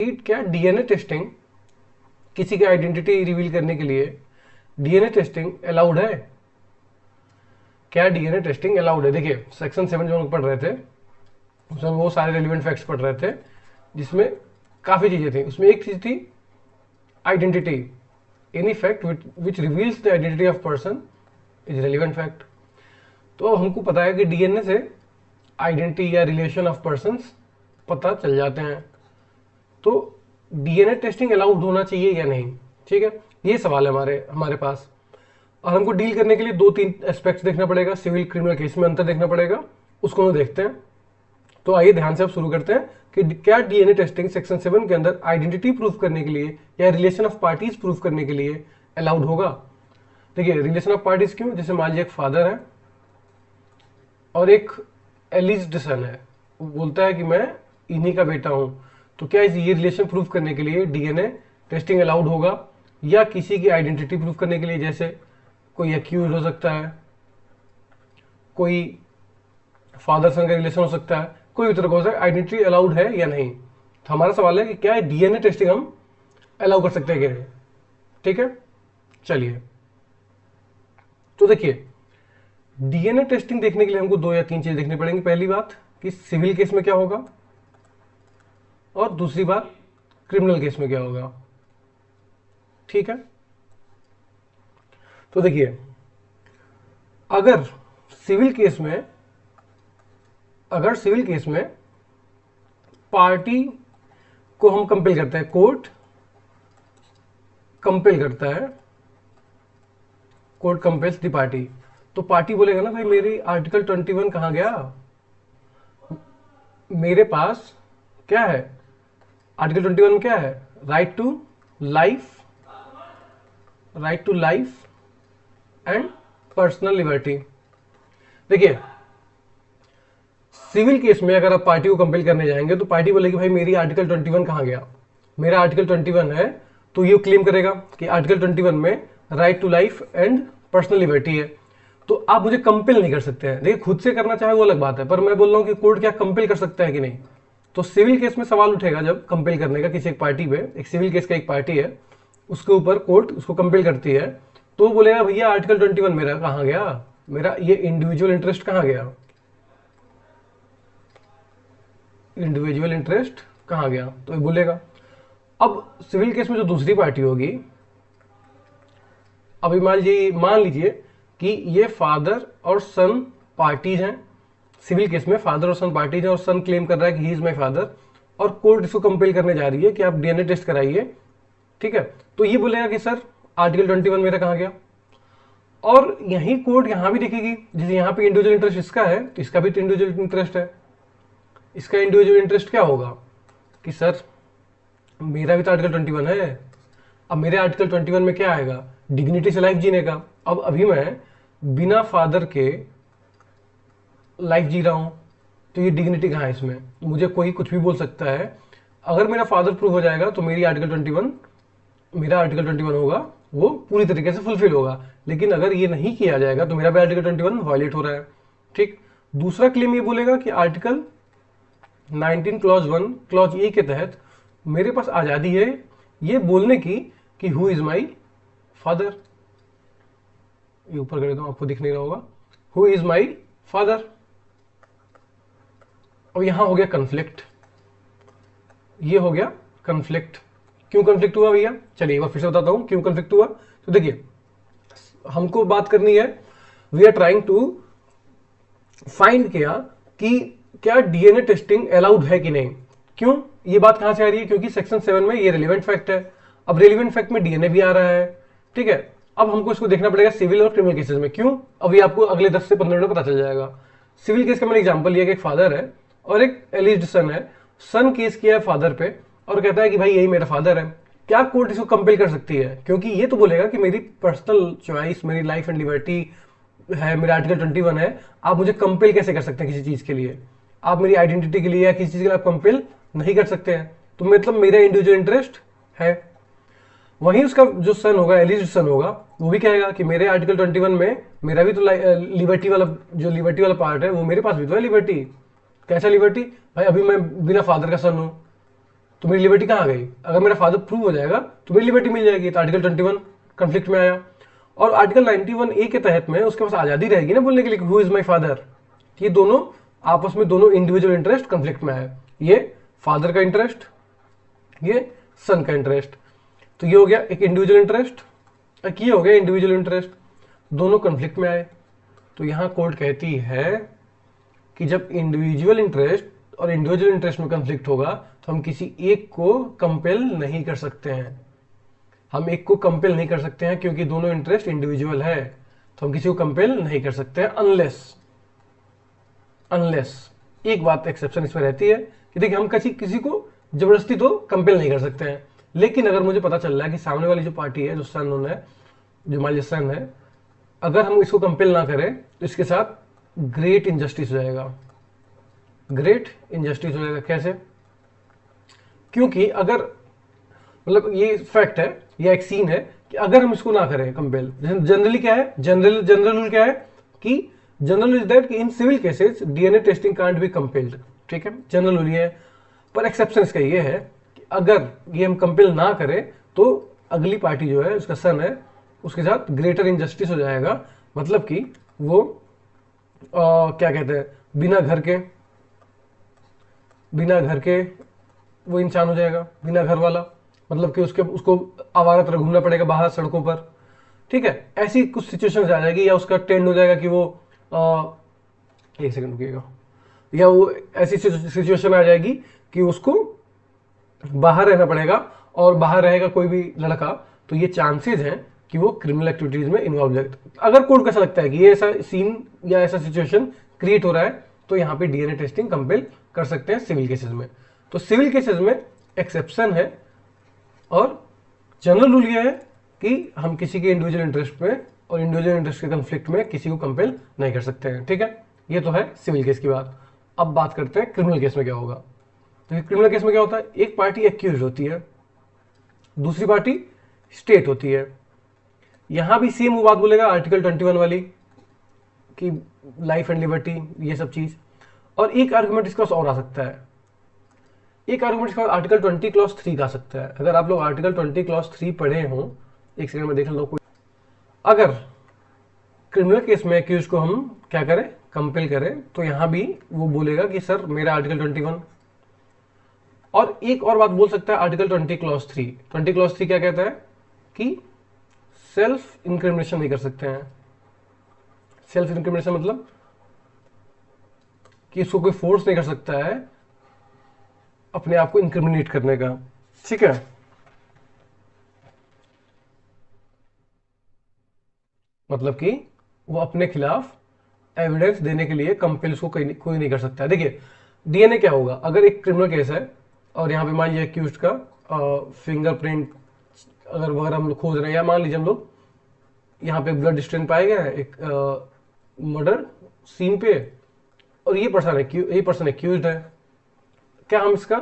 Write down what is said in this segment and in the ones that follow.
क्या DNA testing किसी की आइडेंटिटी रिवील करने के लिए डीएनए टेस्टिंग अलाउड है? क्या डीएनए टेस्टिंग अलाउड है? देखिए सेक्शन 7 जो हम लोग पढ़ रहे थे उसमें वो सारे रेलिवेंट फैक्ट्स पढ़ रहे थे जिसमें काफ़ी चीज़ें थी। उसमें एक चीज़ थी identity. Any fact which reveals the identity of person is relevant fact. तो हमको पता है कि डीएनए से आइडेंटिटी या रिलेशन ऑफ पर्सन्स पता चल जाते हैं। तो डीएनए टेस्टिंग अलाउड होना चाहिए या नहीं? ठीक है, ये सवाल है हमारे पास। और हमको डील करने के लिए 2-3 एस्पेक्ट्स देखना पड़ेगा। सिविल क्रिमिनल केस में अंतर देखना पड़ेगा, उसको हम देखते हैं। तो आइए ध्यान से अब शुरू करते हैं कि क्या डीएनए टेस्टिंग सेक्शन 7 के अंदर आइडेंटिटी प्रूफ करने के लिए या रिलेशन ऑफ पार्टीज प्रूफ करने के लिए अलाउड होगा। देखिए रिलेशन ऑफ पार्टीज क्यों? जैसे मान लीजिए एक फादर है और एक एलिज्ड सन है, वो बोलता है कि मैं इन्हीं का बेटा हूं। तो क्या ये रिलेशन प्रूफ करने के लिए डीएनए टेस्टिंग अलाउड होगा? या किसी की आइडेंटिटी प्रूफ करने के लिए, जैसे कोई एक्यूज हो सकता है, कोई फादर सन का रिलेशन हो सकता है, कोई भी तरह का हो सकता है, आइडेंटिटी अलाउड है या नहीं? तो हमारा सवाल है कि क्या डीएनए टेस्टिंग हम अलाउ कर सकते हैं कि नहीं। ठीक है, चलिए तो देखिए डीएनए टेस्टिंग देखने के लिए हमको 2 या 3 चीज देखनी पड़ेंगी। पहली बात कि सिविल केस में क्या होगा, और दूसरी बात क्रिमिनल केस में क्या होगा। ठीक है, तो देखिए अगर सिविल केस में पार्टी को हम कंपेल करते हैं, कोर्ट कंपेल करता है, कोर्ट कंपेल्स द पार्टी, तो पार्टी बोलेगा ना भाई मेरी आर्टिकल 21 कहां गया, मेरे पास क्या है आर्टिकल 21 में क्या है, right to life and personal liberty. देखिए सिविल केस में अगर आप पार्टी को कंपेल करने जाएंगे तो पार्टी बोलेगी भाई मेरी आर्टिकल 21 कहां गया, मेरा आर्टिकल 21 है। तो ये क्लेम करेगा कि आर्टिकल 21 में right to life and personal liberty है, तो आप मुझे कंपेल नहीं कर सकते हैं। देखिए खुद से करना चाहे वो अलग बात है, पर मैं बोल रहा हूं कि कोर्ट क्या कंपेल कर सकता है कि नहीं। तो सिविल केस में सवाल उठेगा जब कंपेल करने का किसी एक पार्टी पे, एक सिविल केस का एक पार्टी है उसके ऊपर कोर्ट उसको कंपेल करती है, तो बोलेगा भैया आर्टिकल 21 मेरा कहां गया, मेरा ये इंडिविजुअल इंटरेस्ट कहां गया, इंडिविजुअल इंटरेस्ट कहां गया, तो ये बोलेगा। अब सिविल केस में जो दूसरी पार्टी होगी, अभी मान लीजिए कि ये फादर और सन पार्टीज हैं। सिविल केस में फादर और सन पार्टीज हैं और सन क्लेम कर रहा है कि ही इज माय फादर, और कोर्ट इसको कंपेल करने जा रही है कि आप डीएनए टेस्ट कराइए। ठीक है, तो ये बोलेगा कि सर आर्टिकल 21 मेरा कहां गया, और यही कोर्ट यहां भी देखेगी, जैसे यहां पे इंडिविजुअल इंटरेस्ट इसका है तो इसका भी तो इंडिविजुअल इंटरेस्ट है। इसका इंडिविजुअल इंटरेस्ट क्या होगा कि सर मेरा भी तो आर्टिकल 21 है। अब मेरे आर्टिकल 21 में क्या आएगा, डिग्निटी से लाइफ जीने का। अब अभी मैं बिना फादर के लाइफ जी रहा हूं, तो ये डिग्निटी कहां है इसमें, मुझे कोई कुछ भी बोल सकता है। अगर मेरा फादर प्रूव हो जाएगा तो मेरा आर्टिकल 21 होगा, वो पूरी तरीके से फुलफिल होगा। लेकिन अगर ये नहीं किया जाएगा तो मेरा भी आर्टिकल 21 वायलेट हो रहा है। ठीक, दूसरा क्लेम ये बोलेगा कि आर्टिकल 19 क्लॉज 1 क्लॉज ए के तहत मेरे पास आजादी है ये बोलने की कि हु इज माई फादर। ये ऊपर कर देता हूं, आपको दिख नहीं रहा होगा, हु इज माई फादर। अब यहां हो गया कंफ्लिक्ट, ये हो गया कंफ्लिक्ट। क्यों कंफ्लिक्ट हुआ भैया, चलिए एक बार फिर से बताता हूं क्यों कंफ्लिक्ट हुआ। तो देखिए हमको बात करनी है, we are trying to find किया कि क्या डीएनए टेस्टिंग अलाउड है कि नहीं। क्यों ये बात कहां से आ रही है, क्योंकि सेक्शन 7 में ये रिलेवेंट फैक्ट है। अब रिलेवेंट फैक्ट में डीएनए भी आ रहा है। ठीक है, अब हमको इसको देखना पड़ेगा सिविल और क्रिमिनल केसेस में। क्यों, अभी आपको अगले 10 से 15 मिनट में पता चल जाएगा। सिविल केस का मैंने एग्जांपल लिया कि एक फादर है और एक एलिज्ड सन है। सन केस किया है फादर पे और कहता है कि भाई यही मेरा फादर है। क्या कोर्ट इसको कंपेल कर सकती है, क्योंकि ये तो बोलेगा कि मेरी पर्सनल चॉइस, मेरी लाइफ एंड लिबर्टी है, मेरा आर्टिकल 21 है। आप मुझे कंपेल कैसे कर सकते हैं किसी चीज के लिए, आप मेरी आइडेंटिटी के लिए या किसी चीज के लिए आप कंपेल नहीं कर सकते हैं। तो मतलब मेरा इंडिविजुअल इंटरेस्ट है। वहीं उसका जो सन होगा, एलिज्ड सन होगा, वो भी कहेगा कि मेरे आर्टिकल 21 में मेरा भी तो लिबर्टी वाला पार्ट है, वो मेरे पास भी तो है लिबर्टी। कैसा लिबर्टी भाई, अभी मैं बिना फादर का सन हूं, तो मेरी लिबर्टी कहाँ गई? अगर मेरा फादर प्रूव हो जाएगा तो मेरी लिबर्टी मिल जाएगी। तो आर्टिकल 21 कंफ्लिक्ट में आया। और आर्टिकल 91A के तहत में उसके पास आजादी रहेगी ना बोलने के लिए हु इज माई फादर। ये दोनों आपस में दोनों इंडिविजुअल इंटरेस्ट कंफ्लिक्ट में आए। ये फादर का इंटरेस्ट, ये सन का इंटरेस्ट। तो ये हो गया एक इंडिविजुअल इंटरेस्ट, एक ये हो गया इंडिविजुअल इंटरेस्ट, दोनों कंफ्लिक्ट में आए। तो यहां कोर्ट कहती है कि जब इंडिविजुअल इंटरेस्ट और इंडिविजुअल इंटरेस्ट में कंफ्लिक्ट होगा तो हम किसी एक को कंपेल नहीं कर सकते हैं। हम एक को कंपेल नहीं कर सकते हैं क्योंकि दोनों इंटरेस्ट इंडिविजुअल है, तो हम किसी को कंपेल नहीं कर सकते हैं अनलेस एक बात एक्सेप्शन इसमें रहती है कि देखिए हम किसी को जबरदस्ती तो कंपेल नहीं कर सकते हैं, लेकिन अगर मुझे पता चल रहा है कि सामने वाली जो पार्टी है, जो सन है, जो हमारी सन है, अगर हम इसको कंपेल ना करें तो इसके साथ ग्रेट इनजस्टिस हो जाएगा। ग्रेट इनजस्टिस हो जाएगा कैसे? क्योंकि अगर मतलब ये फैक्ट है या एक सीन है कि अगर हम इसको ना करें कंपेल, जनरली क्या है, जनरल रूल क्या है कि जनरल इज दैट कि in civil cases DNA testing can't be compelled. ठीक है, जनरल रूल ये है। पर एक्सेप्शन इसका ये है कि अगर ये हम कंपेल ना करें तो अगली पार्टी जो है, उसका सन है, उसके साथ ग्रेटर इनजस्टिस हो जाएगा। मतलब कि वो क्या कहते हैं, बिना घर के वो इंसान हो जाएगा, बिना घर वाला। मतलब कि उसको आवारा तरह घूमना पड़ेगा बाहर सड़कों पर। ठीक है, ऐसी कुछ सिचुएशन आ जाएगी, या उसका टेंड हो जाएगा कि वो एक सेकंड रुकिएगा, या वो ऐसी सिचुएशन आ जाएगी कि उसको बाहर रहना पड़ेगा और बाहर रहेगा कोई भी लड़का, तो ये चांसेस हैं कि वो क्रिमिनल एक्टिविटीज में इन्वॉल्व जाए। अगर कोर्ट को ऐसा लगता है कि ये ऐसा सीन या ऐसा सिचुएशन क्रिएट हो रहा है तो यहाँ पे डीएनए टेस्टिंग कंपेल कर सकते हैं सिविल केसेस में। तो सिविल केसेस में एक्सेप्शन है और जनरल रूल ये है कि हम किसी के इंडिविजुअल इंटरेस्ट में और इंडिविजुअल इंटरेस्ट के कंफ्लिक्ट में किसी को कंपेल नहीं कर सकते हैं। ठीक है, ये तो है सिविल केस की बात। अब बात करते हैं क्रिमिनल केस में क्या होगा। तो क्रिमिनल केस में क्या होता है, एक पार्टी एक्यूज होती है, दूसरी पार्टी स्टेट होती है। यहां भी सेम वो बात बोलेगा आर्टिकल 21 वाली कि लाइफ एंड लिबर्टी, ये सब चीज। और एक आर्गुमेंट इसका और आ सकता है, एक आर्गुमेंट इसका आर्टिकल 20 क्लॉज 3 का आ सकता है। अगर आप लोग आर्टिकल 20 क्लॉज 3 पढ़े हों, एक सेकंड में देख लो। अगर क्रिमिनल केस में एक्यूज को हम क्या करें, कंपेल करें, तो यहां भी वो बोलेगा कि सर मेरा आर्टिकल 21। और एक और बात बोल सकता है आर्टिकल 20 क्लॉज 3। 20 क्लॉज 3 क्या कहता है कि सेल्फ इंक्रिमिनेशन नहीं कर सकते हैं। सेल्फ इंक्रिमिनेशन मतलब कि इसको कोई फोर्स नहीं कर सकता है अपने आप को इंक्रिमिनेट करने का। ठीक है, मतलब कि वो अपने खिलाफ एविडेंस देने के लिए कंपेल उसको कोई नहीं कर सकता है। देखिए डीएनए क्या होगा, अगर एक क्रिमिनल केस है और यहाँ पे मान लीजिए एक्यूज्ड का फिंगरप्रिंट अगर वगैरह हम लोग खोज रहे हैं, या मान लीजिए हम लोग यहाँ पे ब्लड स्ट्रेन पाए गए हैं एक मर्डर सीन पे, और ये पर्सन एक्यूज्ड है, क्या हम इसका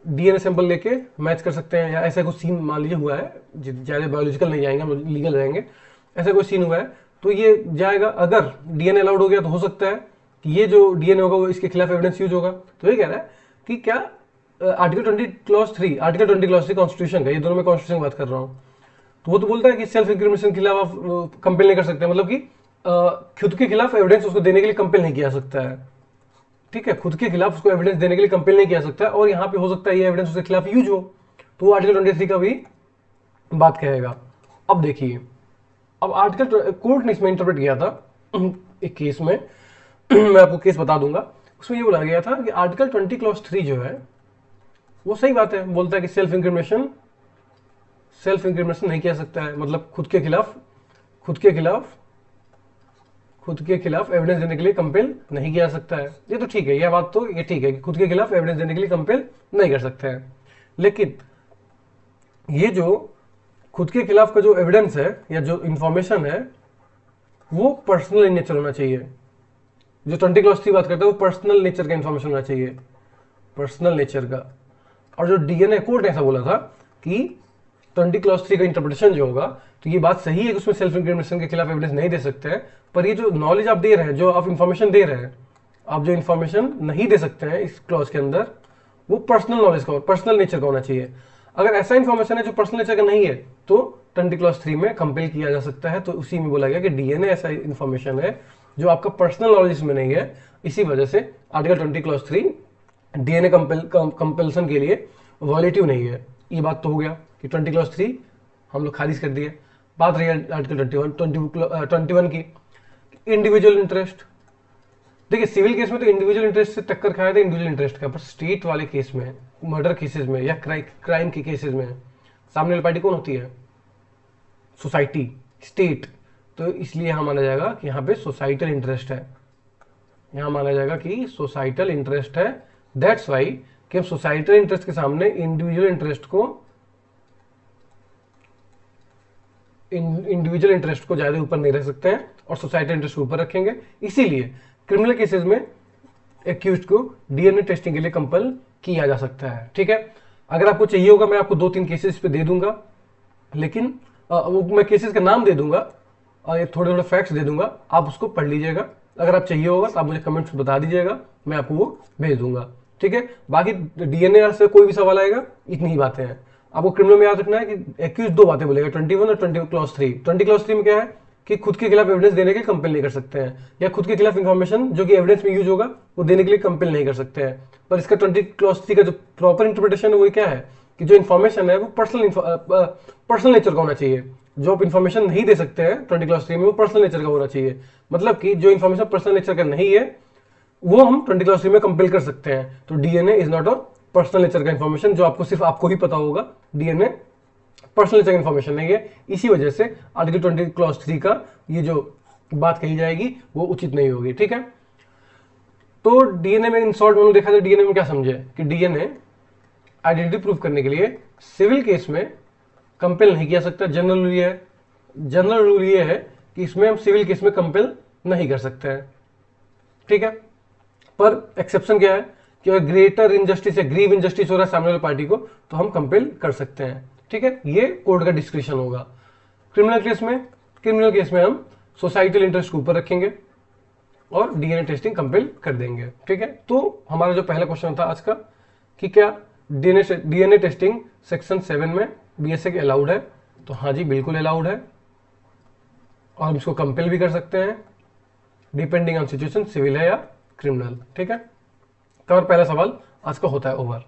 डीएनए सैंपल लेके मैच कर सकते हैं? या ऐसा कुछ सीन मान लीजिए हुआ है, ज़्यादा बायोलॉजिकल नहीं जाएंगे, हम लीगल रहेंगे, ऐसा कोई सीन हुआ है तो ये जाएगा। अगर डीएनए अलाउड हो गया तो हो सकता है कि ये जो डीएनए होगा वो इसके खिलाफ एविडेंस यूज होगा। तो ये कह रहा है कि क्या आर्टिकल 20 क्लॉज 3 कॉन्स्टिट्यूशन का, ये दोनों में कॉन्स्टिट्यूशन की बात कर रहा हूँ, तो वो तो बोलता है कि सेल्फ इंक्रिमिनेशन के खिलाफ आप कंपेल नहीं कर सकते, मतलब कि खुद के खिलाफ एविडेंस उसको देने के लिए कंपेल नहीं किया सकता है। ठीक है, खुद के खिलाफ उसको एविडेंस देने के लिए कंपेल नहीं किया सकता है, और यहाँ पे हो सकता है ये एविडेंस उसके खिलाफ यूज हो, तो वो आर्टिकल 23 का भी बात कहेगा। अब देखिए, अब आर्टिकल कोर्ट ने इसमें इंटरप्रेट किया था एक केस में मैं आपको केस बता दूंगा, उसमें ये बोला गया था कि आर्टिकल 20 क्लॉज 3 जो है वो सही बात है, बोलता है कि सेल्फ इंक्रिमिनेशन नहीं किया सकता है, मतलब खुद के खिलाफ एविडेंस देने के लिए कंपेल नहीं किया सकता है। ये तो ठीक है, यह बात तो ये ठीक है कि खुद के खिलाफ एविडेंस देने के लिए कंपेल नहीं कर सकते हैं, लेकिन ये जो खुद के खिलाफ का जो एविडेंस है या जो इंफॉर्मेशन है वो पर्सनल इन नेचर होना चाहिए। जो 20 क्लॉज 3 बात करता है वो पर्सनल नेचर का इंफॉर्मेशन होना चाहिए, पर्सनल नेचर का। और जो डीएनए कोर्ट ने ऐसा बोला था कि 20 क्लॉज 3 का इंटरप्रिटेशन जो होगा, तो ये बात सही है कि उसमें सेल्फ इंक्रिमिनेशन के खिलाफ एविडेंस नहीं दे सकते हैं, पर ये जो नॉलेज आप दे रहे हैं, जो आप इंफॉर्मेशन दे रहे हैं, आप जो इंफॉर्मेशन नहीं दे सकते हैं इस क्लॉज के अंदर, वो पर्सनल नॉलेज का, पर्सनल नेचर का होना चाहिए। अगर ऐसा इन्फॉर्मेशन है जो पर्सनल नेचर का नहीं है तो 20 क्लॉज 3 में कंपेल किया जा सकता है। तो उसी में बोला गया कि डीएनए ऐसा इन्फॉर्मेशन है जो आपका पर्सनल नॉलेज में नहीं है, इसी वजह से आर्टिकल 20 क्लॉज 3 डीएनए कंपेल्सन के लिए वॉलेटिव नहीं है। ये बात तो हो गया कि 20 क्लॉज 3 हम लोग खारिज कर दिए। बात रही आर्टिकल 21 की, इंडिविजुअल इंटरेस्ट। देखिए सिविल केस में तो इंडिविजुअल इंटरेस्ट से टक्कर खाया था इंडिविजुअल इंटरेस्ट का, पर स्टेट वाले केस में, मर्डर केसेस में या क्राइम के केसेस में सामने वाली पार्टी कौन होती है? Society, state. तो इसलिए यहां माना जाएगा कि यहां पे सोसाइटल इंटरेस्ट है, यहां माना जाएगा कि सोसाइटल इंटरेस्ट है। दैट्स वाई कि हम सोसाइटल इंटरेस्ट के सामने इंडिविजुअल इंटरेस्ट को ज्यादा ऊपर नहीं रख सकते हैं और सोसाइटल इंटरेस्ट को ऊपर रखेंगे। इसीलिए क्रिमिनल केसेस में एक्यूज्ड को डीएनए टेस्टिंग के लिए कंपल किया जा सकता है। ठीक है, अगर आपको चाहिए होगा मैं आपको 2-3 केसेस पे दे दूंगा, लेकिन वो मैं केसेस का नाम दे दूंगा और थोड़े थोड़े फैक्ट्स दे दूंगा, आप उसको पढ़ लीजिएगा। अगर आप चाहिए होगा तो आप मुझे कमेंट्स बता दीजिएगा, मैं आपको वो भेज दूंगा। ठीक है, बाकी डीएनए से कोई भी सवाल आएगा, इतनी ही बातें हैं। आपको क्रिमिनल में याद रखना है कि एक्यूज 2 बातें बोलेगा, 21 और 20 क्लॉज 3। 20 क्लॉज 3 में क्या है कि खुद के खिलाफ एविडेंस देने के लिए कंपेल नहीं कर सकते हैं, या खुद के खिलाफ इंफॉर्मेशन जो कि एविडेंस में यूज होगा वो देने के लिए कंपेल नहीं कर सकते हैं। पर इसका 20 क्लॉज 3 का जो प्रॉपर इंटरप्रिटेशन है वो क्या है कि जो इन्फॉर्मेशन है वो पर्सनल नेचर का होना चाहिए। जो आप इन्फॉर्मेशन नहीं दे सकते हैं 20 क्लॉज 3 में, वो पर्सनल नेचर का होना चाहिए। मतलब कि जो इन्फॉर्मेशन पर्सनल नेचर का नहीं है वो हम 20 क्लॉज 3 में कंपेल कर सकते हैं। तो DNA is not a personal nature का इन्फॉर्मेशन, जो आपको सिर्फ आपको ही पता होगा। डीएनए पर्सनल नेचर इन्फॉर्मेशन नहीं है, इसी वजह से आर्टिकल 20 क्लॉज 3 का ये जो बात कही जाएगी वो उचित नहीं होगी। ठीक है, तो डीएनए में इन शॉर्ट में देखा जाए डीएनए में क्या समझे कि डीएनए आइडेंटिटी प्रूव करने के लिए सिविल केस में कंपेल नहीं किया सकता। जनरल रूल ये है कि इसमें हम सिविल केस में कंपेल नहीं कर सकते हैं। ठीक है, पर एक्सेप्शन क्या है कि अगर ग्रेटर इनजस्टिस या ग्रीव इनजस्टिस हो रहा है सामने वाली पार्टी को तो हम कंपेल कर सकते हैं। ठीक है, ये कोर्ट का डिस्क्रिप्शन होगा। क्रिमिनल केस में हम सोसाइटल इंटरेस्ट को ऊपर रखेंगे और डीएनए टेस्टिंग कंपेल कर देंगे। ठीक है, तो हमारा जो पहला क्वेश्चन था आज का कि क्या डीएनए टेस्टिंग सेक्शन 7 में बीएसए के अलाउड है, तो हाँ जी बिल्कुल अलाउड है और हम इसको कंपेल भी कर सकते हैं डिपेंडिंग ऑन सिचुएशन, सिविल है या क्रिमिनल। ठीक है, तो पहला सवाल आज का होता है ओवर।